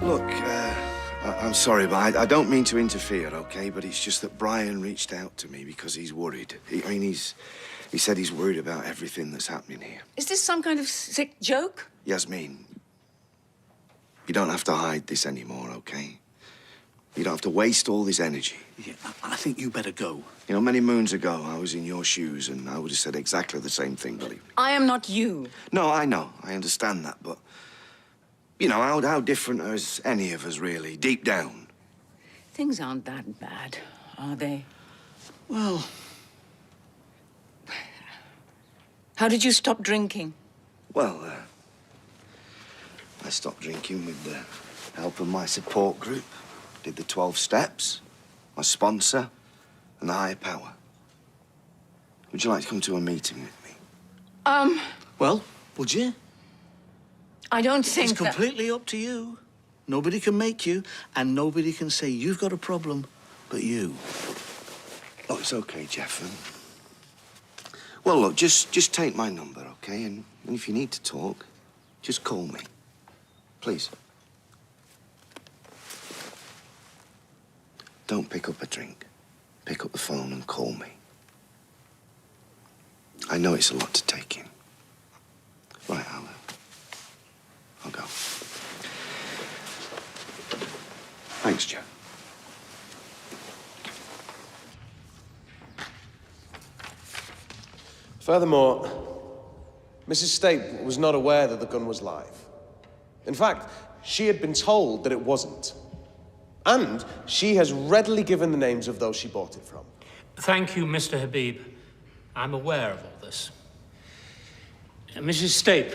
Look, I'm sorry, but I don't mean to interfere, okay? But it's just that Brian reached out to me because he's worried. He said he's worried about everything that's happening here. Is this some kind of sick joke? Yasmin, you don't have to hide this anymore, okay? You don't have to waste all this energy. Yeah, I think you better go. You know, many moons ago, I was in your shoes, and I would have said exactly the same thing, believe me. I am not you. No, I know. I understand that, but... You know, how different are any of us, really, deep down? Things aren't that bad, are they? Well... How did you stop drinking? Well, I stopped drinking with the help of my support group. Did the 12 steps, my sponsor, and the higher power. Would you like to come to a meeting with me? Well, would you? I don't think It's completely up to you. Nobody can make you, and nobody can say you've got a problem but you. Oh, it's okay, Jeffrey. Well, look, just take my number, okay? And if you need to talk, just call me. Please. Don't pick up a drink. Pick up the phone and call me. I know it's a lot to take in. Right, I'll go. Thanks, Joe. Furthermore, Mrs. Stape was not aware that the gun was live. In fact, she had been told that it wasn't. And she has readily given the names of those she bought it from. Thank you, Mr. Habib. I'm aware of all this. Mrs. Stape,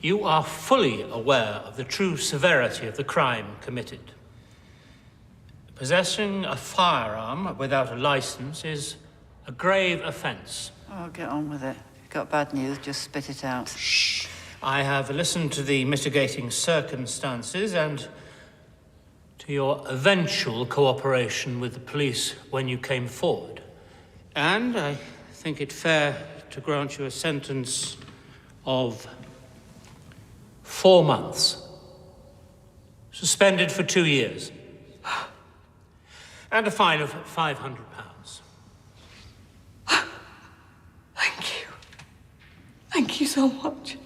you are fully aware of the true severity of the crime committed. Possessing a firearm without a license is a grave offence. Oh, get on with it. If you've got bad news, just spit it out. Shh. I have listened to the mitigating circumstances and to your eventual cooperation with the police when you came forward. And I think it fair to grant you a sentence of 4 months. Suspended for 2 years. And a fine of £500. Thank you. Thank you so much.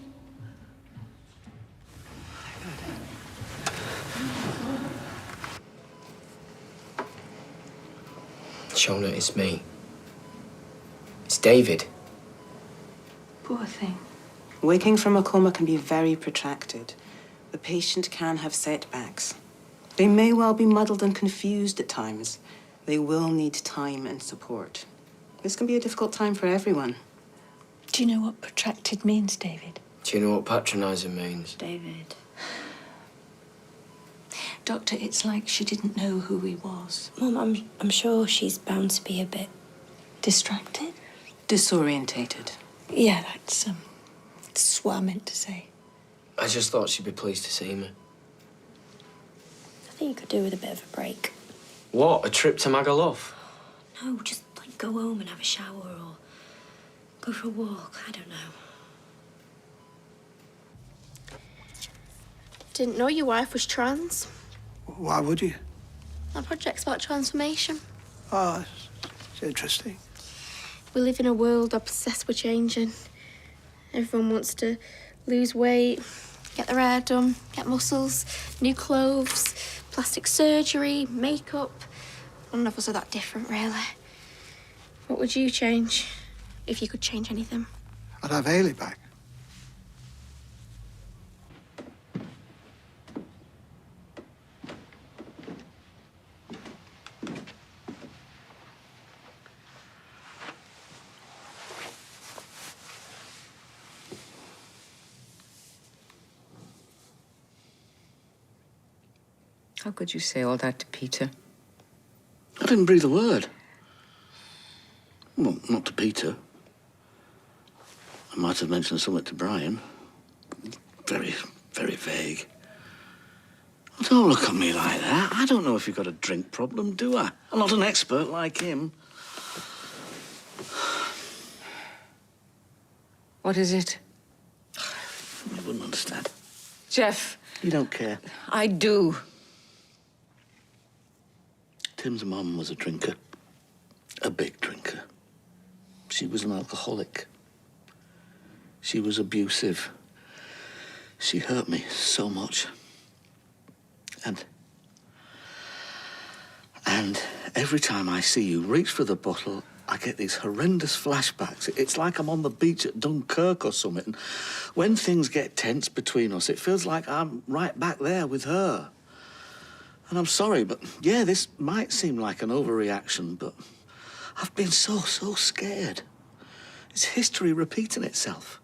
Shona, it's me. It's David. Poor thing. Waking from a coma can be very protracted. The patient can have setbacks. They may well be muddled and confused at times. They will need time and support. This can be a difficult time for everyone. Do you know what protracted means, David? Do you know what patronising means? David. Doctor, it's like she didn't know who he was. Mum, I'm sure she's bound to be a bit... Distracted? Disorientated. Yeah, that's what I meant to say. I just thought she'd be pleased to see me. I think you could do with a bit of a break. What, a trip to Magaluf? No, just, like, go home and have a shower or go for a walk. I don't know. Didn't know your wife was trans. Why would you? Our project's about transformation. Oh, it's interesting. We live in a world obsessed with changing. Everyone wants to lose weight, get their hair done, get muscles, new clothes, plastic surgery, makeup. None of us are that different, really. What would you change if you could change anything? I'd have Hayley back. How could you say all that to Peter? I didn't breathe a word. Well, not to Peter. I might have mentioned something to Brian. Very, very vague. Oh, don't look at me like that. I don't know if you've got a drink problem, do I? I'm not an expert like him. What is it? You wouldn't understand. Jeff, You don't care. I do. Tim's mum was a drinker. A big drinker. She was an alcoholic. She was abusive. She hurt me so much. And every time I see you reach for the bottle, I get these horrendous flashbacks. It's like I'm on the beach at Dunkirk or something. And when things get tense between us, it feels like I'm right back there with her. And I'm sorry, but yeah, this might seem like an overreaction, but I've been so scared. It's history repeating itself.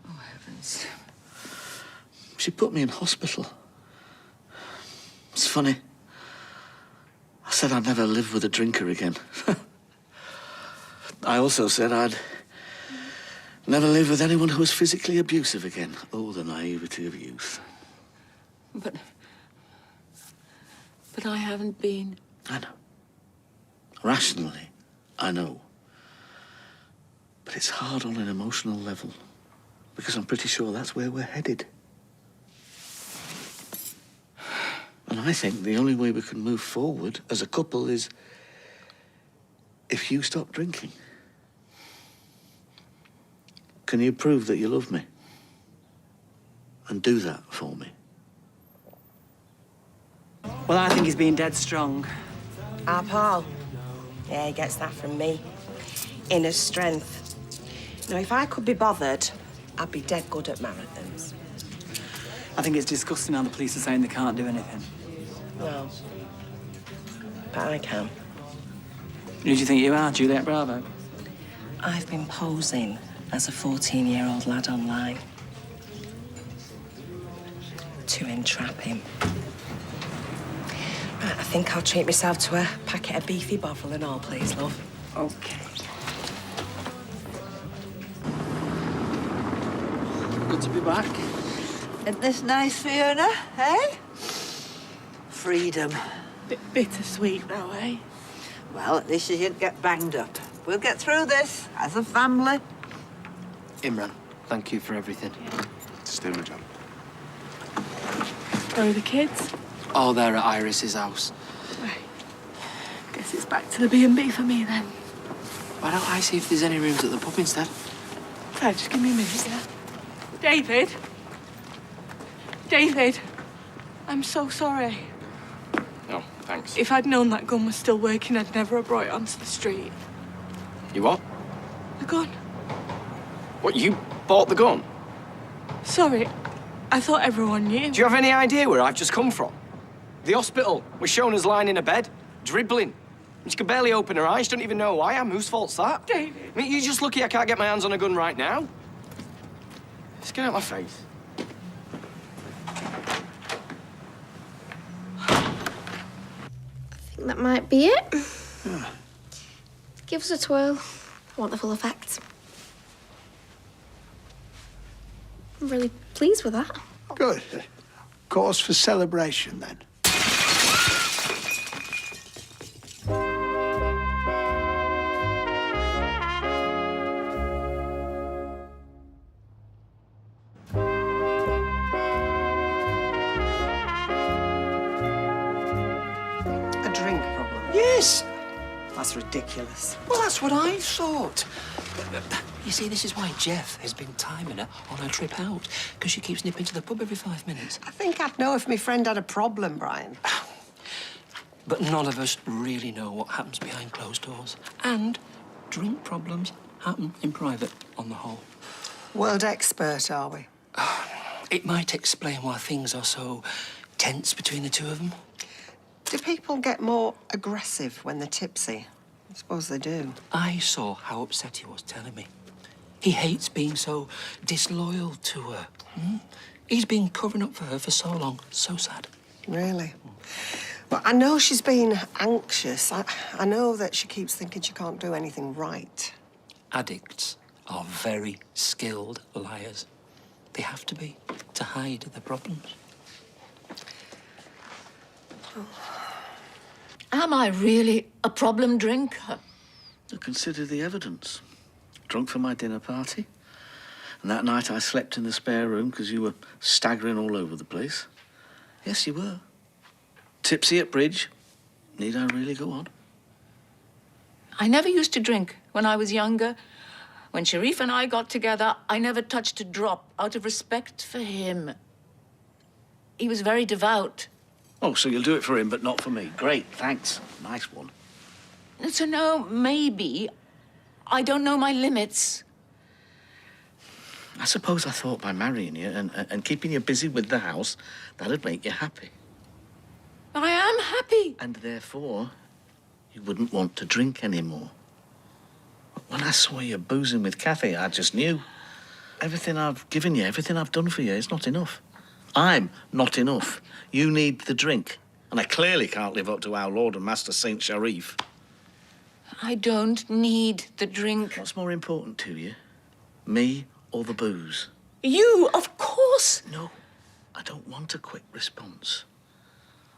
Oh, heavens. She put me in hospital. It's funny. I said I'd never live with a drinker again. I also said I'd never live with anyone who was physically abusive again. Oh, the naivety of youth. But I haven't been. I know. Rationally, I know. But it's hard on an emotional level, because I'm pretty sure that's where we're headed. And I think the only way we can move forward as a couple is if you stop drinking. Can you prove that you love me? And do that for me? Well, I think he's being dead strong. Our pal. Yeah, he gets that from me. Inner strength. Now, if I could be bothered, I'd be dead good at marathons. I think it's disgusting how the police are saying they can't do anything. Well, but I can. Who do you think you are, Juliet Bravo? I've been posing as a 14-year-old lad online to entrap him. Right, I think I'll treat myself to a packet of beefy bovril and all, please, love. Okay. Good to be back. Isn't this nice, Fiona, eh? Freedom. Bit bittersweet, though, eh? Well, at least you didn't get banged up. We'll get through this as a family. Imran, thank you for everything. Just do my job. Where are the kids? Oh, they're at Iris's house. Right. Guess it's back to the B&B for me, then. Why don't I see if there's any rooms at the pub instead? Dad, just give me a minute, yeah? David? David? I'm so sorry. No, thanks. If I'd known that gun was still working, I'd never have brought it onto the street. You what? The gun? What, you bought the gun? Sorry, I thought everyone knew. Do you have any idea where I've just come from? The hospital. We're shown us lying in a bed, dribbling. She can barely open her eyes. She don't even know who I am. Whose fault's that? David. I mean, you're just lucky I can't get my hands on a gun right now. Just get out my face. I think that might be it. Give us a twirl. I want the full effect. I'm really pleased with that. Good. Cause for celebration, then. A drink problem? Yes. That's ridiculous. Well, that's what I thought. You see, this is why Jeff has been timing her on her trip out, because she keeps nipping to the pub every 5 minutes. I think I'd know if my friend had a problem, Brian. But none of us really know what happens behind closed doors. And drink problems happen in private, on the whole. World expert, are we? It might explain why things are so tense between the two of them. Do people get more aggressive when they're tipsy? I suppose they do. I saw how upset he was telling me. He hates being so disloyal to her. He's been covering up for her for so long. So sad. Really? Well, I know she's been anxious. I know that she keeps thinking she can't do anything right. Addicts are very skilled liars. They have to be, to hide their problems. Am I really a problem drinker? Consider the evidence. Drunk for my dinner party. And that night I slept in the spare room because you were staggering all over the place. Yes, you were. Tipsy at bridge. Need I really go on? I never used to drink when I was younger. When Sharif and I got together, I never touched a drop out of respect for him. He was very devout. Oh, so you'll do it for him, but not for me. Great, thanks. Nice one. So no, maybe. I don't know my limits. I suppose I thought by marrying you and keeping you busy with the house, that'd make you happy. I am happy. And therefore, you wouldn't want to drink anymore. When I saw you boozing with Kathy, I just knew. Everything I've given you, everything I've done for you is not enough. I'm not enough. You need the drink. And I clearly can't live up to our Lord and Master Saint Sharif. I don't need the drink. What's more important to you? Me or the booze? You, of course. No, I don't want a quick response.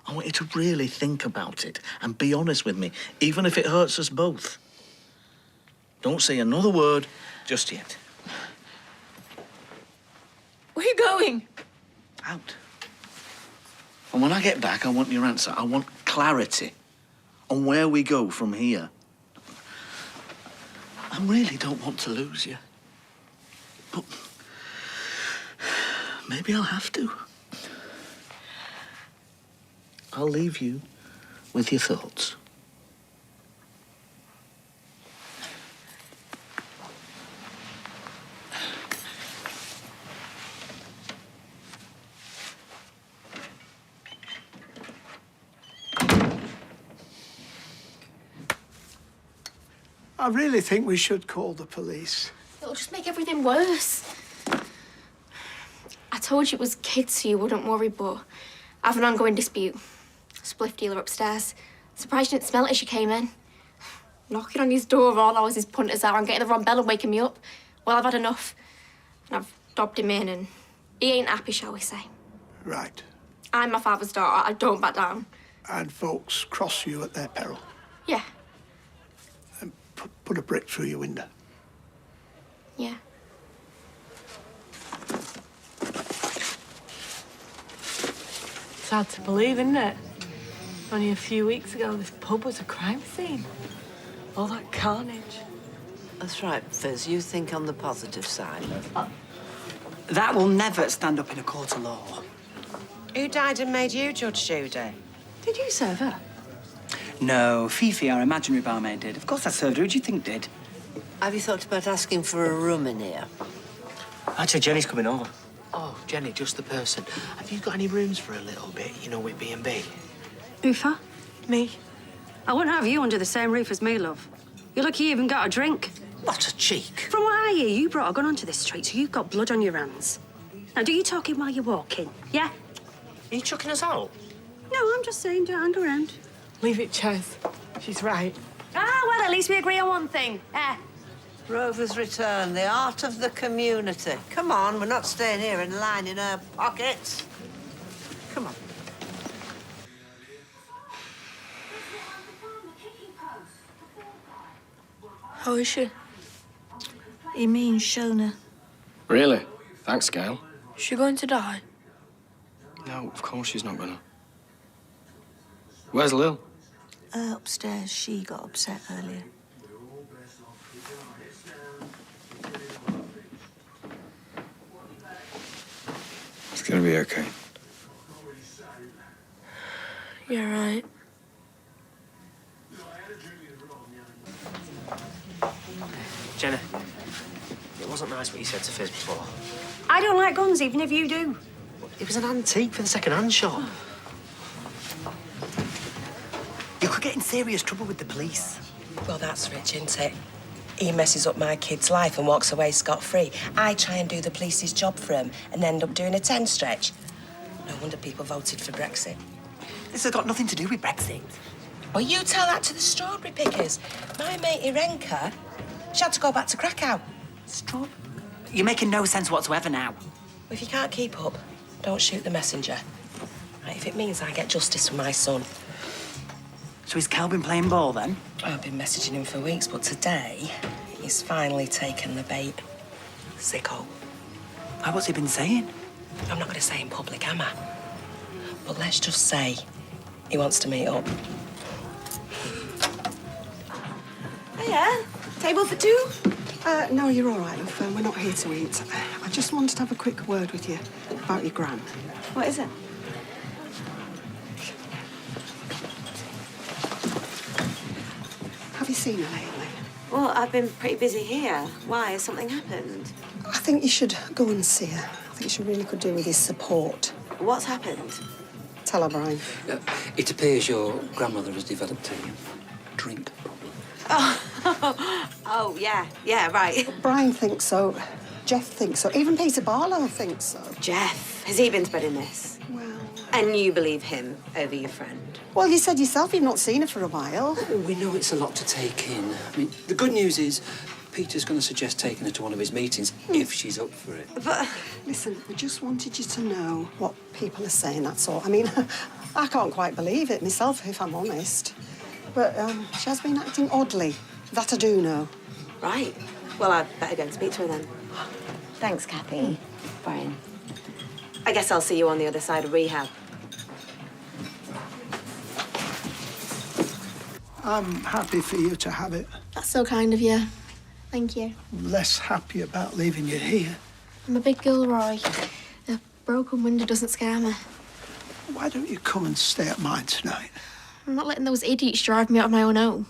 I want you to really think about it and be honest with me, even if it hurts us both. Don't say another word just yet. Where are you going? Out. And when I get back, I want your answer. I want clarity on where we go from here. I really don't want to lose you. But maybe I'll have to. I'll leave you with your thoughts. I really think we should call the police. It'll just make everything worse. I told you it was kids so you wouldn't worry, but I have an ongoing dispute. Spliff dealer upstairs. Surprised you didn't smell it as you came in. Knocking on his door all hours his punters are and getting the wrong bell and waking me up. Well, I've had enough. And I've dobbed him in and he ain't happy, shall we say. Right. I'm my father's daughter. I don't back down. And folks cross you at their peril. Yeah, Put a brick through your window. yeah. It's hard to believe, isn't it? Only a few weeks ago, this pub was a crime scene. All that carnage. That's right, Fizz. You think on the positive side. That will never stand up in a court of law. Who died and made you Judge Judy? Did you serve her? No, Fifi, our imaginary barmaid, did. Of course I served her. Who do you think did? Have you thought about asking for a room in here? Actually, Jenny's coming over. Oh, Jenny, just the person. Have you got any rooms for a little bit, you know, with B&B? Ufa? Me? I wouldn't have you under the same roof as me, love. You're lucky you even got a drink. What a cheek. From what I hear, you brought a gun onto this street, so you've got blood on your hands. Now, do you talking while you're walking? Yeah? Are you chucking us out? No, I'm just saying, don't hang around. Leave it, Ches. She's right. Ah, well, at least we agree on one thing. Rover's return, the art of the community. Come on, we're not staying here and lining our pockets. Come on. How is she? He means Shona. Really? Thanks, Gail. Is she going to die? No, of course she's not gonna. Where's Lil? Upstairs. She got upset earlier. It's gonna be okay. You're right. Jenna, it wasn't nice what you said to Fizz before. I don't like guns, even if you do. It was an antique for the second-hand shop. You could get in serious trouble with the police. Well, that's rich, isn't it? He messes up my kid's life and walks away scot-free. I try and do the police's job for him and end up doing a 10 stretch. No wonder people voted for Brexit. This has got nothing to do with Brexit. Well, you tell that to the strawberry pickers. My mate Irenka, she had to go back to Krakow. You're making no sense whatsoever now. Well, if you can't keep up, don't shoot the messenger. Right, if it means I get justice for my son. So is Cal been playing ball, then? I've been messaging him for weeks, but today, he's finally taken the bait. Sicko. What's he been saying? I'm not going to say in public, am I? But let's just say he wants to meet up. Hiya. Table for two? No, you're all right, love. We're not here to eat. I just wanted to have a quick word with you about your gran. What is it? Have you seen her lately? Well, I've been pretty busy here. Why? Has something happened? I think you should go and see her. I think she really could do with his support. What's happened? Tell her, Brian. It appears your grandmother has developed a drink problem. Oh, yeah, right. Brian thinks so. Jeff thinks so. Even Peter Barlow thinks so. Jeff, has he been spreading this? Well... And you believe him over your friend? Well, you said yourself you've not seen her for a while. We know it's a lot to take in. I mean, the good news is Peter's going to suggest taking her to one of his meetings, if she's up for it. But... Listen, I just wanted you to know what people are saying, that's all. I mean, I can't quite believe it myself, if I'm honest. But she has been acting oddly. That I do know. Right. Well, I'd better go and speak to her then. Thanks, Kathy. Brian. I guess I'll see you on the other side of rehab. I'm happy for you to have it. That's so kind of you. Thank you. Less happy about leaving you here. I'm a big girl, Roy. A broken window doesn't scare me. Why don't you come and stay at mine tonight? I'm not letting those idiots drive me out of my own home.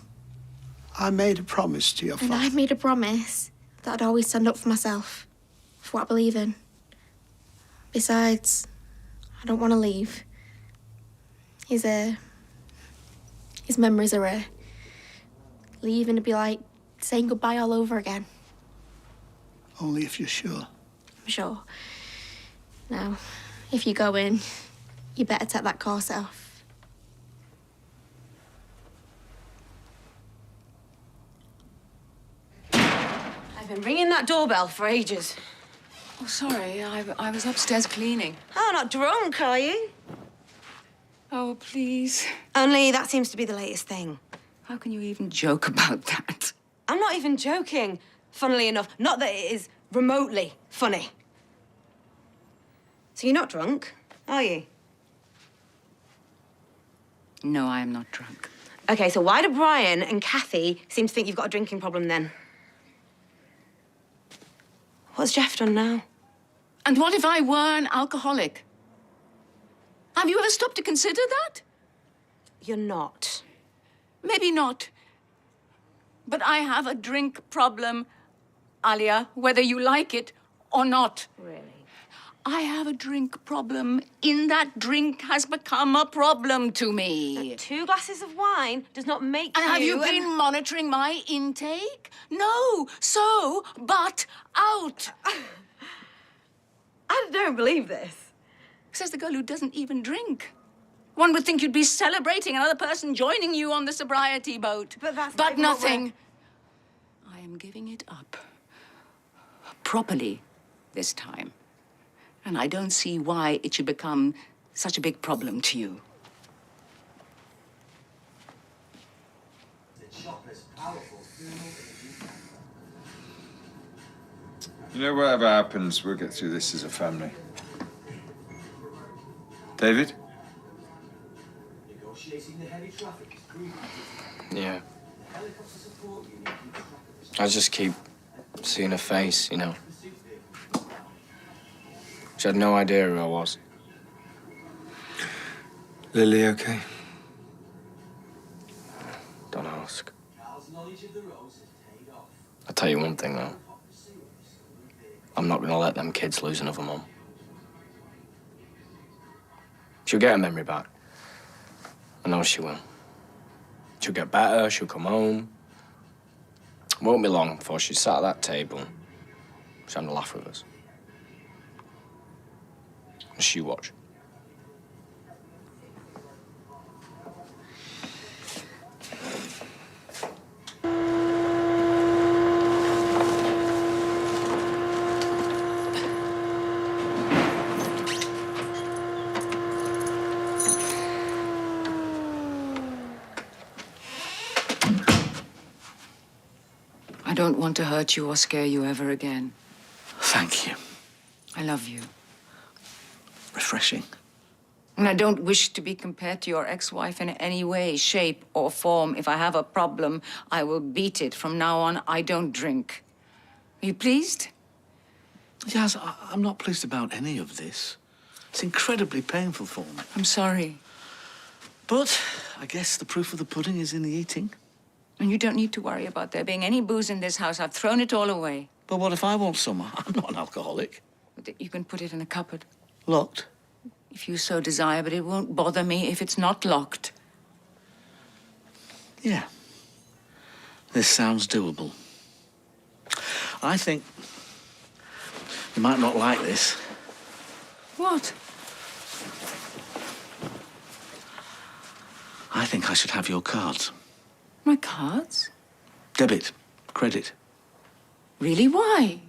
I made a promise to your And father. I made a promise that I'd always stand up for myself, for what I believe in. Besides, I don't want to leave. His memories are rare. Leaving would be like saying goodbye all over again. Only if you're sure. I'm sure. Now, if you go in, you better take that corset off. I've been ringing that doorbell for ages. Oh, sorry. I was upstairs cleaning. Oh, not drunk, are you? Oh, please. Only that seems to be the latest thing. How can you even joke about that? I'm not even joking, funnily enough. Not that it is remotely funny. So you're not drunk, are you? No, I am not drunk. OK, so why do Brian and Kathy seem to think you've got a drinking problem then? What's Jeff done now? And what if I were an alcoholic? Have you ever stopped to consider that? You're not. Maybe not. But I have a drink problem, Alia, whether you like it or not. Really? I have a drink problem in that drink has become a problem to me. But 2 glasses of wine does not make And have you been monitoring my intake? No. So, but out. I don't believe this. Says the girl who doesn't even drink. One would think you'd be celebrating another person joining you on the sobriety boat. But that's But not even what nothing. I am giving it up. Properly this time. And I don't see why it should become such a big problem to you. You know, whatever happens, we'll get through this as a family. David? Yeah. I just keep seeing her face, you know. She had no idea who I was. Lily okay? Don't ask. I'll tell you one thing, though. I'm not gonna let them kids lose another mum. She'll get her memory back. I know she will. She'll get better, she'll come home. Won't be long before she's sat at that table. She's having a laugh with us. Just you watch. I don't want to hurt you or scare you ever again. Thank you. I love you. Refreshing. And I don't wish to be compared to your ex-wife in any way, shape, or form. If I have a problem, I will beat it. From now on, I don't drink. Are you pleased? Yaz, I'm not pleased about any of this. It's incredibly painful for me. I'm sorry. But I guess the proof of the pudding is in the eating. And you don't need to worry about there being any booze in this house. I've thrown it all away. But what if I want some? I'm not an alcoholic. You can put it in a cupboard. Locked? If you so desire, but it won't bother me if it's not locked. Yeah. This sounds doable. I think you might not like this. What? I think I should have your cards. My cards? Debit, credit. Really? Why?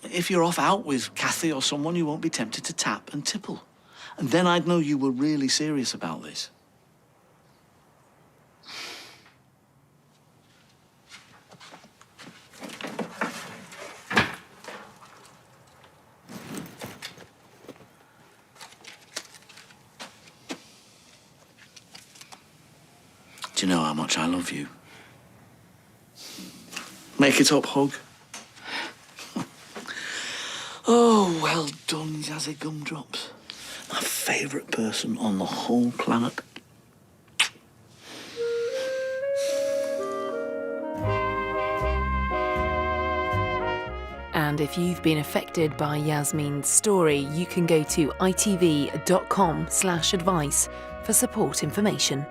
If you're off out with Kathy or someone, you won't be tempted to tap and tipple. And then I'd know you were really serious about this. Do you know how much I love you? Make it up, hug. Oh, well done, Yazzie Gumdrops. My favourite person on the whole planet. And if you've been affected by Yasmin's story, you can go to itv.com/advice for support information.